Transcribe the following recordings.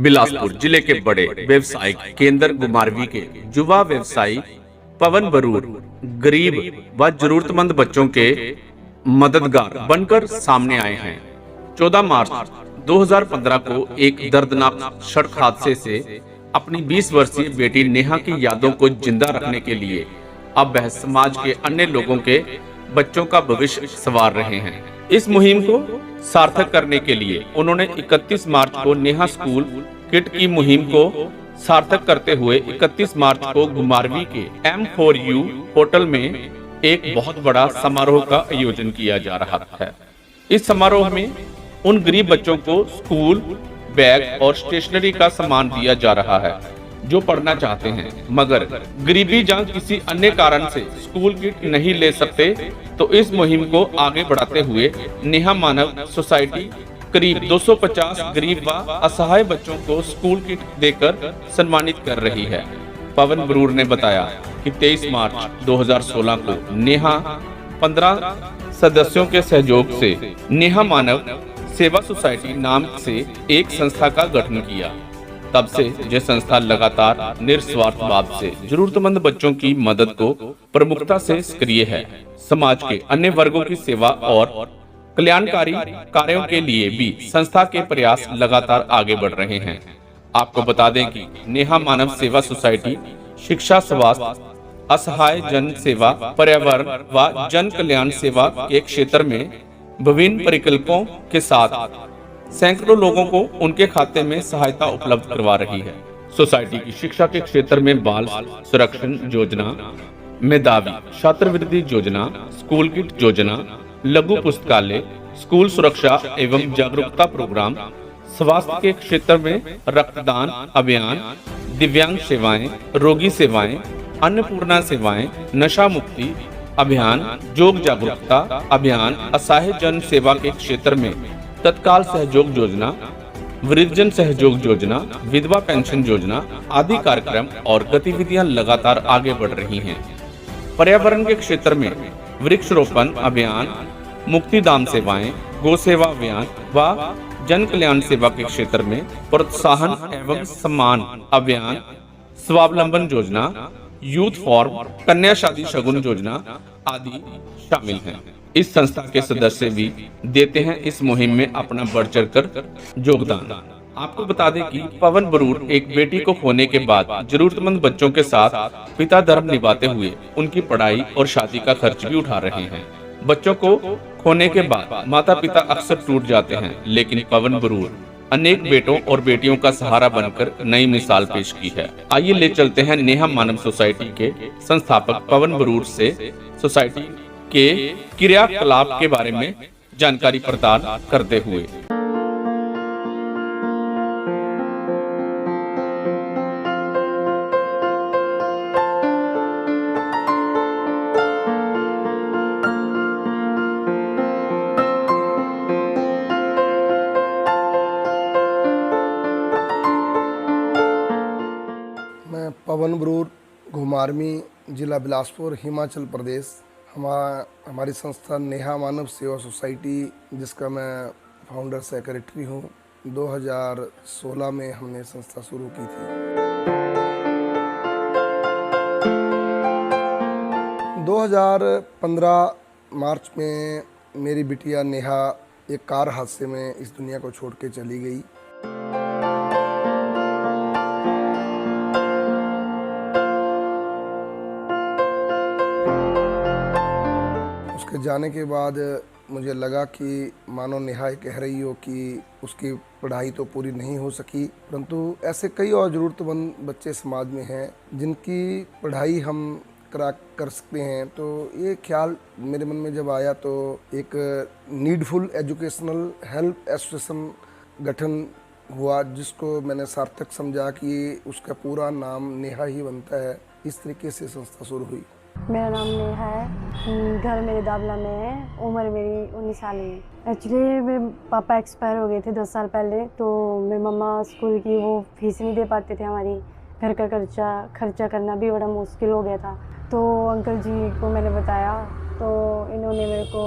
बिलासपुर जिले के बड़े व्यवसायिक केंद्र गुमारवी के युवा व्यवसायी पवन बरूर गरीब व जरूरतमंद बच्चों के मददगार बनकर सामने आए हैं। 14 मार्च 2015 को एक दर्दनाक सड़क हादसे से अपनी 20 वर्षीय बेटी नेहा की यादों को जिंदा रखने के लिए अब वह समाज के अन्य लोगों के बच्चों का भविष्य संवार रहे हैं। इस मुहिम को सार्थक करने के लिए उन्होंने 31 मार्च को नेहा स्कूल किट की मुहिम को सार्थक करते हुए 31 मार्च को गुमारवी के M4U होटल में एक बहुत बड़ा समारोह का आयोजन किया जा रहा है। इस समारोह में उन गरीब बच्चों को स्कूल बैग और स्टेशनरी का सामान दिया जा रहा है जो पढ़ना चाहते हैं मगर गरीबी या किसी अन्य कारण से स्कूल किट नहीं ले सकते। तो इस मुहिम को आगे बढ़ाते हुए नेहा मानव सोसाइटी करीब 250 गरीब व असहाय बच्चों को स्कूल किट देकर सम्मानित कर रही है। पवन बरूर ने बताया कि 23 मार्च 2016 को नेहा 15 सदस्यों के सहयोग से नेहा मानव सेवा सोसाइटी नाम से एक संस्था का गठन किया। तब से यह संस्था लगातार निस्वार्थ भाव से जरूरतमंद बच्चों की मदद को प्रमुखता से सक्रिय है। समाज के अन्य वर्गों की सेवा और कल्याणकारी कार्यों के लिए भी संस्था के प्रयास लगातार आगे बढ़ रहे हैं। आपको बता दें कि नेहा मानव सेवा सोसाइटी शिक्षा, स्वास्थ्य, असहाय जन सेवा, पर्यावरण व जन कल्याण सेवा के क्षेत्र में विभिन्न परिकल्पों के साथ सैकड़ों लोगों को उनके खाते में सहायता उपलब्ध करवा रही है। सोसाइटी की शिक्षा के क्षेत्र में बाल संरक्षण योजना, मेधावी छात्रवृत्ति योजना, स्कूल किट योजना, लघु पुस्तकालय, स्कूल सुरक्षा एवं जागरूकता प्रोग्राम, स्वास्थ्य के क्षेत्र में रक्तदान अभियान, दिव्यांग सेवाएं, रोगी सेवाएं, अन्नपूर्णा सेवाएं, नशा मुक्ति अभियान, योग जागरूकता अभियान, असहाय जन सेवा के क्षेत्र में तत्काल सहयोग योजना, वृद्धजन सहयोग योजना, विधवा पेंशन योजना आदि कार्यक्रम और गतिविधियां लगातार आगे बढ़ रही हैं। पर्यावरण के क्षेत्र में वृक्षारोपण अभियान, मुक्तिदान सेवाएं, गौ सेवा अभियान व जन कल्याण सेवा के क्षेत्र में प्रोत्साहन एवं सम्मान अभियान, स्वावलंबन योजना, यूथ फॉर कन्या शादी शगुन योजना आदि शामिल हैं। इस संस्था के सदस्य भी देते हैं इस मुहिम में अपना बढ़ चढ़कर योगदान। आपको बता दें कि पवन बरूर एक बेटी को खोने के बाद जरूरतमंद बच्चों के साथ पिता धर्म निभाते हुए उनकी पढ़ाई और शादी का खर्च भी उठा रहे हैं। बच्चों को खोने के बाद माता पिता अक्सर टूट जाते हैं, लेकिन पवन बरूर अनेक बेटों और बेटियों का सहारा बनकर नई मिसाल पेश की है। आइए ले चलते हैं नेहा मानव सोसाइटी के संस्थापक पवन बरूर से सोसाइटी के क्रियाकलाप के बारे में जानकारी प्रदान करते हुए। मैं पवन बरूर, घुमारवी, जिला बिलासपुर, हिमाचल प्रदेश। हमारी संस्था नेहा मानव सेवा सोसाइटी, जिसका मैं फाउंडर सेक्रेटरी हूँ, 2016 में हमने संस्था शुरू की थी। 2015 मार्च में मेरी बिटिया नेहा एक कार हादसे में इस दुनिया को छोड़ के चली गई। उसके जाने के बाद मुझे लगा कि मानो नेहा कह रही हो कि उसकी पढ़ाई तो पूरी नहीं हो सकी, परंतु ऐसे कई और ज़रूरतमंद बच्चे समाज में हैं जिनकी पढ़ाई हम कर सकते हैं। तो ये ख्याल मेरे मन में जब आया तो एक नीडफुल एजुकेशनल हेल्प एसोसिएशन गठन हुआ, जिसको मैंने सार्थक समझा कि उसका पूरा नाम नेहा ही बनता है। इस तरीके से संस्था शुरू हुई। मेरा नाम नेहा है, घर मेरे दाबला में है, उम्र मेरी 19 साल है। एक्चुअली मेरे पापा एक्सपायर हो गए थे 10 साल पहले, तो मेरी मम्मा स्कूल की वो फीस नहीं दे पाते थे। हमारी घर का खर्चा करना भी बड़ा मुश्किल हो गया था। तो अंकल जी को मैंने बताया, तो इन्होंने मेरे को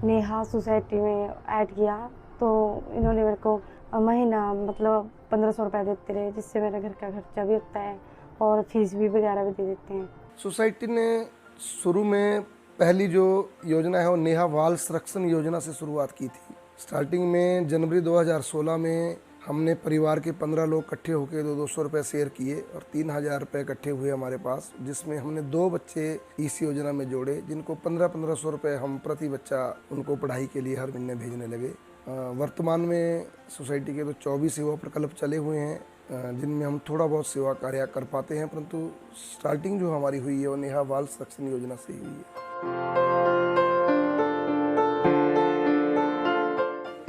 नेहा सोसाइटी में ऐड किया। तो इन्होंने मेरे को महीना मतलब 1500 रुपये देते रहे, जिससे मेरा घर का खर्चा भी होता है और फीस भी वगैरह भी दे देते हैं। सोसाइटी ने शुरू में पहली जो योजना है वो नेहा बाल संरक्षण योजना से शुरुआत की थी। स्टार्टिंग में जनवरी 2016 में हमने परिवार के 15 लोग इकट्ठे होकर 200 रुपये शेयर किए और 3000 रुपये इकट्ठे हुए हमारे पास, जिसमें हमने 2 बच्चे इस योजना में जोड़े, जिनको 1500 रुपये हम प्रति बच्चा उनको पढ़ाई के लिए हर महीने भेजने लगे। वर्तमान में सोसाइटी के तो 24 सेवा प्रकल्प चले हुए हैं, जिनमें हम थोड़ा बहुत सेवा कार्य कर पाते हैं, परंतु स्टार्टिंग जो हमारी हुई है वो नेहा बाल संरक्षण योजना से ही हुई है।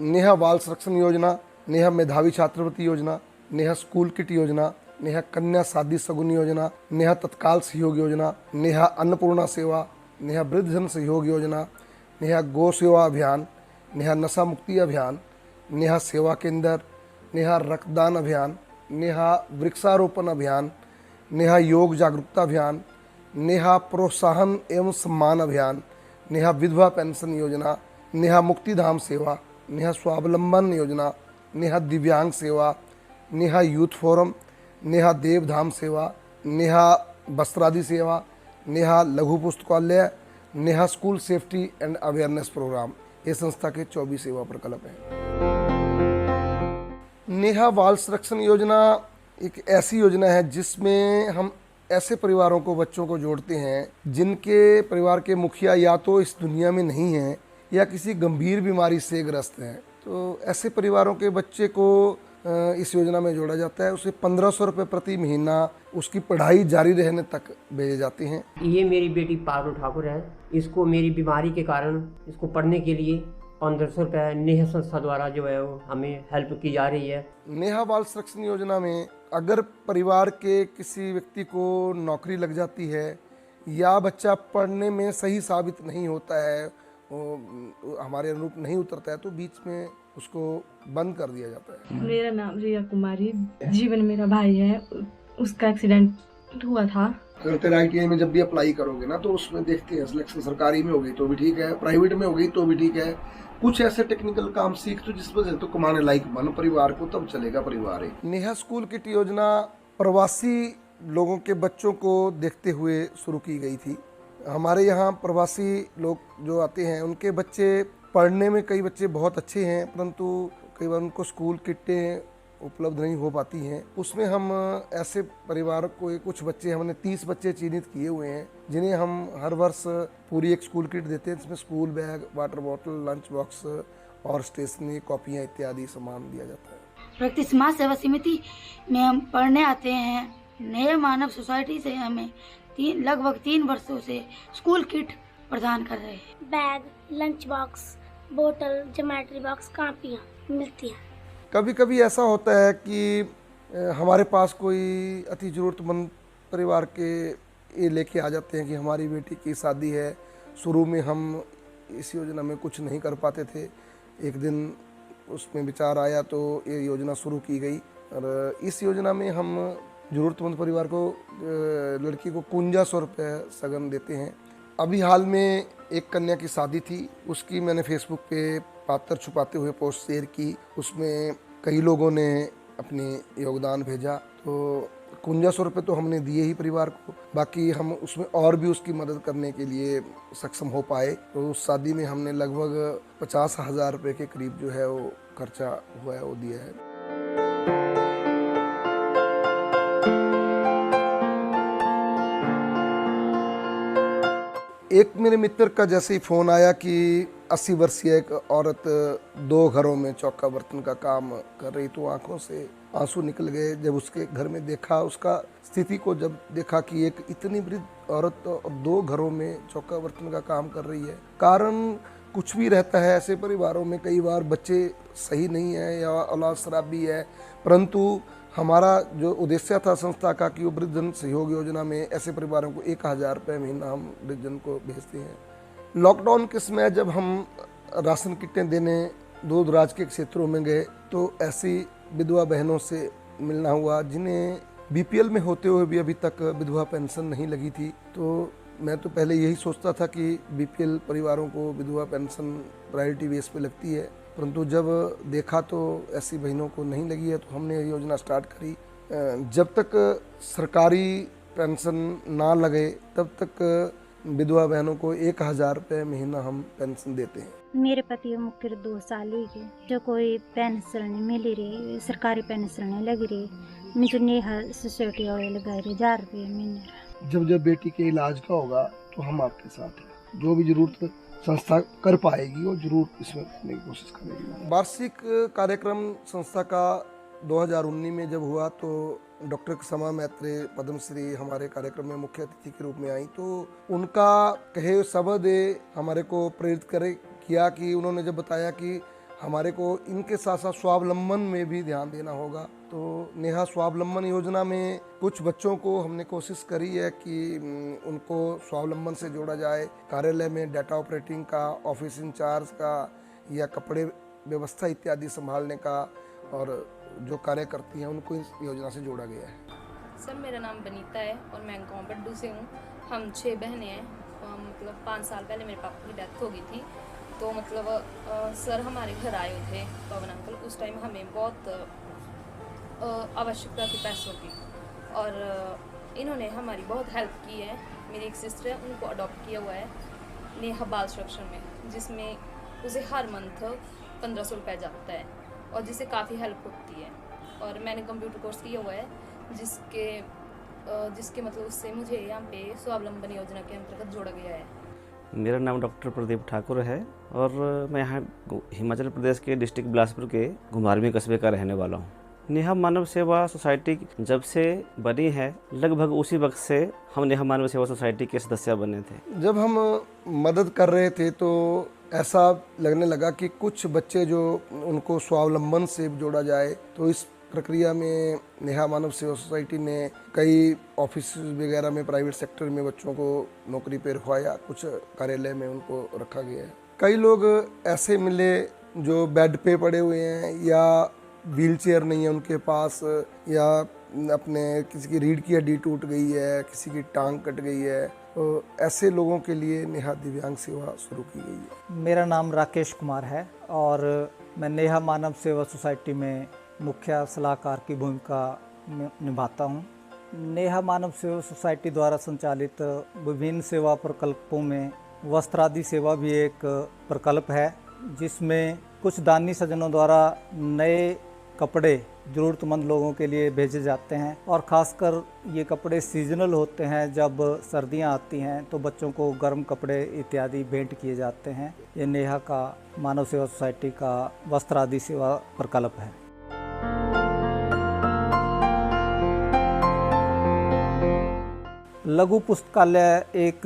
नेहा बाल संरक्षण योजना, नेहा मेधावी छात्रवृत्ति योजना, नेहा स्कूल किट योजना, नेहा कन्या शादी सगुन योजना, नेहा तत्काल सहयोग योजना, नेहा अन्नपूर्णा सेवा, नेहा वृद्धजन सहयोग योजना, नेहा गौ सेवा अभियान, नेहा नशा मुक्ति अभियान, नेहा सेवा केंद्र, नेहा रक्तदान अभियान, नेहा वृक्षारोपण अभियान, नेहा योग जागरूकता अभियान, नेहा प्रोत्साहन एवं सम्मान अभियान, नेहा विधवा पेंशन योजना, नेहा मुक्तिधाम सेवा, नेहा स्वावलंबन योजना, नेहा दिव्यांग सेवा, नेहा यूथ फोरम, नेहा देवधाम सेवा, नेहा वस्त्रादि सेवा, नेहा लघु पुस्तकालय, Neha school safety and awareness programme, ये संस्था के 24 सेवा प्रकल्प हैं। नेहा बाल संरक्षण योजना एक ऐसी योजना है जिसमें हम ऐसे परिवारों को, बच्चों को जोड़ते हैं जिनके परिवार के मुखिया या तो इस दुनिया में नहीं हैं या किसी गंभीर बीमारी से ग्रस्त हैं। तो ऐसे परिवारों के बच्चे को इस योजना में जोड़ा जाता है। उसे 1500 रुपये प्रति महीना उसकी पढ़ाई जारी रहने तक भेजे जाते हैं। ये मेरी बेटी पारुल ठाकुर है। इसको मेरी बीमारी के कारण इसको पढ़ने के लिए 1500 रुपये नेहा संस्था द्वारा जो है वो हमें हेल्प की जा रही है। नेहा बाल संरक्षण योजना में अगर परिवार के किसी व्यक्ति को नौकरी लग जाती है या बच्चा पढ़ने में सही साबित नहीं होता है, वो हमारे अनुरूप नहीं उतरता है, तो बीच में उसको बंद कर दिया जाता है। मेरा नाम रिया कुमारी, जीवन मेरा भाई है, उसका एक्सीडेंट हुआ था। अगर तेरा ITI में जब भी अप्लाई करोगे ना तो उसमें देखते हैं सिलेक्शन सरकारी में हो गई तो भी ठीक है, प्राइवेट में हो गई तो भी ठीक है, कुछ ऐसे टेक्निकल काम सीख तो जिस वजह तो कमाने लायक बन परिवार को, तब चलेगा परिवार है। नेहा स्कूल किट योजना प्रवासी लोगों के बच्चों को देखते हुए शुरू की गई थी। हमारे यहाँ प्रवासी लोग जो आते हैं उनके बच्चे पढ़ने में, कई बच्चे बहुत अच्छे हैं परंतु कई बार उनको स्कूल किटें उपलब्ध नहीं हो पाती हैं। उसमें हम ऐसे परिवार को, कुछ बच्चे, हमने 30 बच्चे चिन्हित किए हुए हैं जिन्हें हम हर वर्ष पूरी एक स्कूल किट देते हैं, जिसमें school bag, water bottle, lunch box और स्टेशनरी, कॉपियाँ इत्यादि सामान दिया जाता है। व्यक्ति समाज सेवा समिति में हम पढ़ने आते हैं। नए मानव सोसाइटी से हमें लगभग 3 वर्षों से स्कूल किट प्रदान कर रहे हैं। बैग, लंच बॉक्स, बोतल, ज्योमेट्री बॉक्स, कापियाँ मिलती हैं। कभी कभी ऐसा होता है कि हमारे पास कोई अति ज़रूरतमंद परिवार के ये लेके आ जाते हैं कि हमारी बेटी की शादी है। शुरू में हम इस योजना में कुछ नहीं कर पाते थे, एक दिन उसमें विचार आया तो ये योजना शुरू की गई और इस योजना में हम ज़रूरतमंद परिवार को, लड़की को 5100 रुपये सगन देते हैं। अभी हाल में एक कन्या की शादी थी, उसकी मैंने फेसबुक पे पात्र छुपाते हुए पोस्ट शेयर की। उसमें कई लोगों ने अपने योगदान भेजा, तो 5100 रुपये तो हमने दिए ही परिवार को, बाकी हम उसमें और भी उसकी मदद करने के लिए सक्षम हो पाए। तो उस शादी में हमने लगभग 50,000 रुपये के करीब जो है वो खर्चा हुआ है वो दिया है। एक मेरे मित्र का जैसे ही फ़ोन आया कि 80 वर्षीय एक औरत 2 घरों में चौका बर्तन का काम कर रही, तो आंखों से आंसू निकल गए जब उसके घर में देखा, उसका स्थिति को जब देखा कि एक इतनी वृद्ध औरत 2 घरों में चौका बर्तन का काम कर रही है। कारण कुछ भी रहता है ऐसे परिवारों में, कई बार बच्चे सही नहीं है या औलाद शराबी है, परंतु हमारा जो उद्देश्य था संस्था का कि वो वृद्धजन सहयोग योजना में ऐसे परिवारों को 1000 रुपये महीना हम वृद्धजन को भेजते हैं। लॉकडाउन के समय जब हम राशन किटें देने दूर दराज के क्षेत्रों में गए तो ऐसी विधवा बहनों से मिलना हुआ जिन्हें BPL में होते हुए भी अभी तक विधवा पेंशन नहीं लगी थी। तो मैं तो पहले यही सोचता था कि BPL परिवारों को विधवा पेंशन प्रायोरिटी बेस पे लगती है, परंतु जब देखा तो ऐसी बहनों को नहीं लगी है, तो हमने ये योजना स्टार्ट करी। जब तक सरकारी पेंशन ना लगे तब तक विधवा बहनों को 1000 रुपये महीना हम पेंशन देते हैं। मेरे पति मुख्य 2 साल ही गए, जो कोई पेंशन नहीं मिली रही, सरकारी पेंशन नहीं लगी रही, मुझे नेहा सोसाइटी वाले लगा रहे 1000 रुपये महीने। जब जब बेटी के इलाज का होगा तो हम आपके साथ हैं। जो भी जरूरत संस्था कर पाएगी वो जरूर इसमें करने की कोशिश करेगी। वार्षिक कार्यक्रम संस्था का 2019 में जब हुआ तो डॉक्टर क्षमा मैत्रे पद्मश्री हमारे कार्यक्रम में मुख्य अतिथि के रूप में आई, तो उनका कहे शब्द हमारे को प्रेरित किया कि उन्होंने जब बताया कि हमारे को इनके साथ साथ स्वावलंबन में भी ध्यान देना होगा, तो नेहा स्वावलंबन योजना में कुछ बच्चों को हमने कोशिश करी है कि उनको स्वावलंबन से जोड़ा जाए। कार्यालय में डाटा ऑपरेटिंग का, ऑफिस इंचार्ज का या कपड़े व्यवस्था इत्यादि संभालने का, और जो कार्य करती हैं उनको इस योजना से जोड़ा गया है। सर, मेरा नाम बनीता है और मैं गाँव बड्डू से हूँ। हम 6 बहनें हैं। मतलब 5 साल पहले मेरे पापा की डेथ हो गई थी, तो मतलब सर हमारे घर आए हुए थे पवन अंकल। उस टाइम हमें बहुत आवश्यकता थी पैसों की, और इन्होंने हमारी बहुत हेल्प की है। मेरी एक सिस्टर है, उनको अडॉप्ट किया हुआ है नेहा बाल संरक्षण में, जिसमें उसे हर मंथ 1500 रुपये जाता है और जिससे काफ़ी हेल्प होती है। और मैंने कंप्यूटर कोर्स किया हुआ है, जिसके मतलब उससे मुझे यहाँ पे स्वावलंबन योजना के अंतर्गत जोड़ा गया है। मेरा नाम डॉक्टर प्रदीप ठाकुर है और मैं यहाँ हिमाचल प्रदेश के डिस्ट्रिक्ट बिलासपुर के घुमारवीं कस्बे का रहने वाला हूँ। नेहा मानव सेवा सोसाइटी जब से बनी है, लगभग उसी वक्त से हम नेहा मानव सेवा सोसाइटी के सदस्य बने थे। जब हम मदद कर रहे थे तो ऐसा लगने लगा कि कुछ बच्चे जो उनको स्वावलंबन से जोड़ा जाए, तो इस प्रक्रिया में नेहा मानव सेवा सोसाइटी ने कई ऑफिस वगैरह में, प्राइवेट सेक्टर में बच्चों को नौकरी पे रखवाया, कुछ कार्यालय में उनको रखा गया है। कई लोग ऐसे मिले जो बेड पे पड़े हुए हैं या व्हील चेयर नहीं है उनके पास, या अपने किसी की रीढ़ की हड्डी टूट गई है, किसी की टांग कट गई है, तो ऐसे लोगों के लिए नेहा दिव्यांग सेवा शुरू की गई है। मेरा नाम राकेश कुमार है और मैं नेहा मानव सेवा सोसाइटी में मुख्य सलाहकार की भूमिका निभाता हूँ। नेहा मानव सेवा सोसाइटी द्वारा संचालित विभिन्न सेवा प्रकल्पों में वस्त्रादि सेवा भी एक प्रकल्प है, जिसमें कुछ दानी सज्जनों द्वारा नए कपड़े ज़रूरतमंद लोगों के लिए भेजे जाते हैं, और ख़ासकर ये कपड़े सीजनल होते हैं। जब सर्दियां आती हैं तो बच्चों को गर्म कपड़े इत्यादि भेंट किए जाते हैं। ये नेहा का मानव सेवा सोसाइटी का वस्त्र आदि सेवा प्रकल्प है। लघु पुस्तकालय एक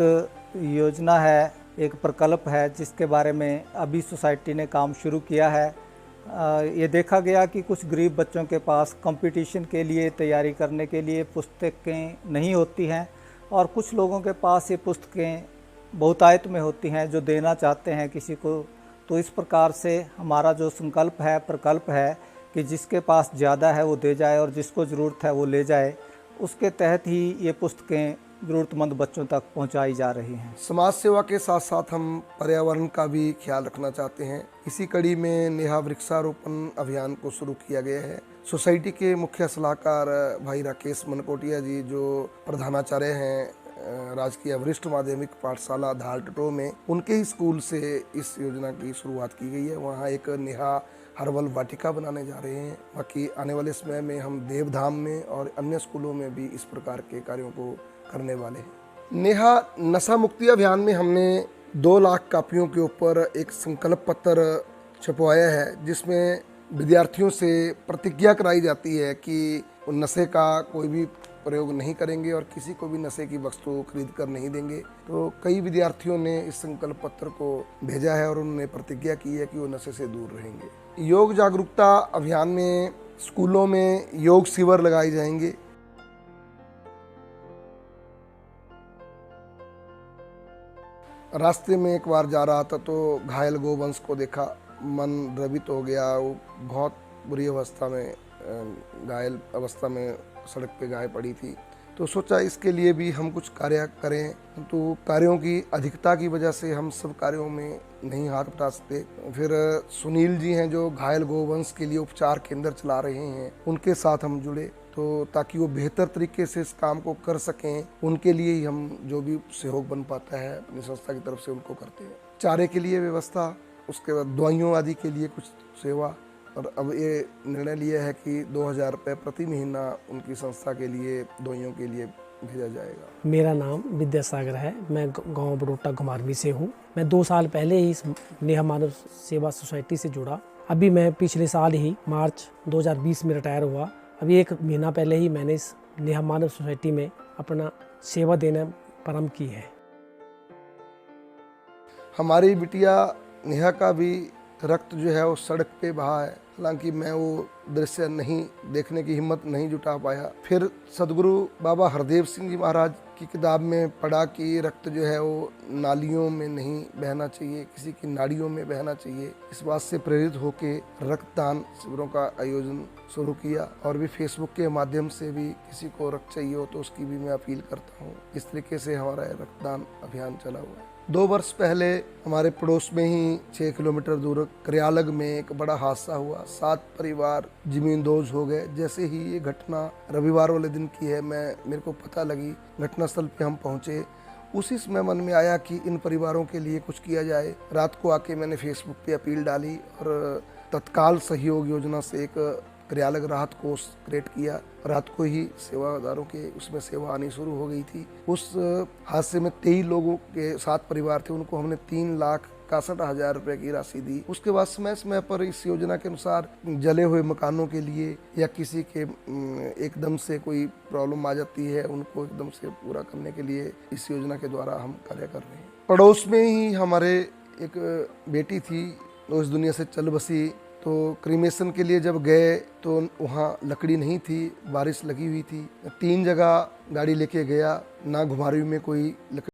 योजना है, एक प्रकल्प है जिसके बारे में अभी सोसाइटी ने काम शुरू किया है। ये देखा गया कि कुछ गरीब बच्चों के पास कंपटीशन के लिए तैयारी करने के लिए पुस्तकें नहीं होती हैं, और कुछ लोगों के पास ये पुस्तकें बहुतायत में होती हैं जो देना चाहते हैं किसी को। तो इस प्रकार से हमारा जो संकल्प है, प्रकल्प है कि जिसके पास ज़्यादा है वो दे जाए और जिसको ज़रूरत है वो ले जाए, उसके तहत ही ये पुस्तकें ज़रूरतमंद बच्चों तक पहुंचाई जा रही हैं। समाज सेवा के साथ साथ हम पर्यावरण का भी ख्याल रखना चाहते हैं। इसी कड़ी में नेहा वृक्षारोपण अभियान को शुरू किया गया है। सोसाइटी के मुख्य सलाहकार भाई राकेश मनकोटिया जी, जो प्रधानाचार्य हैं राजकीय वरिष्ठ माध्यमिक पाठशाला धारटो में, उनके ही स्कूल से इस योजना की शुरुआत की गई है। वहाँ एक नेहा हर्बल वाटिका बनाने जा रहे हैं। बाकी आने वाले समय में हम देवधाम में और अन्य स्कूलों में भी इस प्रकार के कार्यों को करने वाले हैं। नेहा नशा मुक्ति अभियान में हमने 2 लाख कापियों के ऊपर एक संकल्प पत्र छपवाया है, जिसमें विद्यार्थियों से प्रतिज्ञा कराई जाती है कि वो नशे का कोई भी प्रयोग नहीं करेंगे और किसी को भी नशे की वस्तु खरीद कर नहीं देंगे। तो कई विद्यार्थियों ने इस संकल्प पत्र को भेजा है और उन्होंने प्रतिज्ञा की है कि वो नशे से दूर रहेंगे। योग जागरूकता अभियान में स्कूलों में योग शिविर लगाए जाएंगे। रास्ते में एक बार जा रहा था तो घायल गोवंश को देखा, मन द्रवित हो गया। वो बहुत बुरी अवस्था में, घायल अवस्था में सड़क पे गाय पड़ी थी। तो सोचा इसके लिए भी हम कुछ कार्य करें, तो कार्यों की अधिकता की वजह से हम सब कार्यों में नहीं हाथ बटा सकते। फिर सुनील जी हैं जो घायल गोवंश के लिए उपचार केंद्र चला रहे हैं, उनके साथ हम जुड़े, तो ताकि वो बेहतर तरीके से इस काम को कर सकें, उनके लिए ही हम जो भी सहयोग बन पाता है अपनी संस्था की तरफ से उनको करते हैं। चारे के लिए व्यवस्था, उसके बाद दवाइयों आदि के लिए कुछ सेवा, और अब ये निर्णय लिया है कि 2000 रुपये प्रति महीना उनकी संस्था के लिए दवाइयों के लिए भेजा जाएगा। मेरा नाम विद्यासागर है, मैं गांव बड़ोटा घुमारवी से हूँ। मैं 2 साल पहले ही इस नेहा मानव सेवा सोसाइटी से जुड़ा। अभी मैं पिछले साल ही मार्च 2020 में रिटायर हुआ। अभी 1 महीना पहले ही मैंने इस नेहा मानव सोसाइटी में अपना सेवा देना प्रारंभ की है। हमारी बिटिया नेहा का भी रक्त जो है वो सड़क पे बहा है, हालांकि मैं वो दृश्य नहीं देखने की हिम्मत नहीं जुटा पाया। फिर सदगुरु बाबा हरदेव सिंह जी महाराज की किताब में पढ़ा कि रक्त जो है वो नालियों में नहीं बहना चाहिए, किसी की नाड़ियों में बहना चाहिए। इस बात से प्रेरित होकर रक्तदान शिविरों का आयोजन शुरू किया, और भी फेसबुक के माध्यम से भी किसी को रक्त चाहिए हो तो उसकी भी मैं अपील करता हूँ। इस तरीके से हमारा रक्तदान अभियान चला हुआ है। 2 वर्ष पहले हमारे पड़ोस में ही 6 किलोमीटर दूर करयालग में एक बड़ा हादसा हुआ। 7 परिवार जमींदोज हो गए। जैसे ही ये घटना रविवार वाले दिन की है, मेरे को पता लगी, घटनास्थल पे हम पहुंचे, उसी समय मन में आया कि इन परिवारों के लिए कुछ किया जाए। रात को आके मैंने फेसबुक पे अपील डाली और तत्काल सहयोग योजना से एक करयालग राहत कोष क्रिएट किया। रात को ही सेवादारों के उसमें सेवा आनी शुरू हो गई थी। उस हादसे में 23 लोगों के 7 परिवार थे, उनको हमने 3,61,000 रुपये की राशि दी। उसके बाद समय समय पर इस योजना के अनुसार जले हुए मकानों के लिए या किसी के एकदम से कोई प्रॉब्लम आ जाती है, उनको एकदम से पूरा करने के लिए इस योजना के द्वारा हम कार्य कर रहे हैं। पड़ोस में ही हमारे एक बेटी थी, वो इस दुनिया से चल बसी। तो क्रीमेशन के लिए जब गए तो वहाँ लकड़ी नहीं थी, बारिश लगी हुई थी। 3 जगह गाड़ी लेके गया, ना घुमारवी में कोई लकड़ी